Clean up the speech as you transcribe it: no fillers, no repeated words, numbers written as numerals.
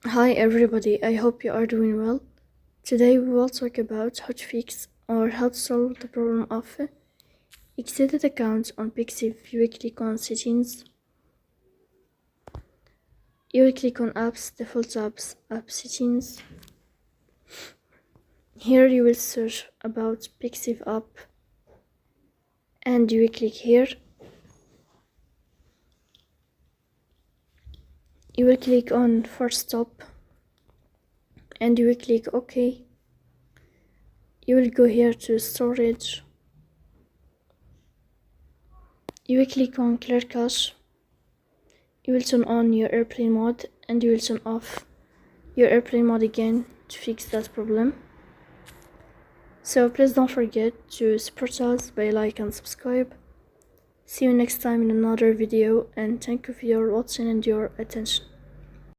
Hi everybody, I hope you are doing well. Today we will talk about how to fix or how to solve the problem of extended accounts on Pixiv. You will click on settings, you will click on apps, default apps, app settings. Here you will search about Pixiv app and you will click here. You will click on first stop and you will click OK. You will go here to storage. You will click on clear cache. You will turn on your airplane mode and you will turn off your airplane mode again to fix that problem. So please don't forget to support us by like and subscribe. See you next time in another video and thank you for your watching and your attention.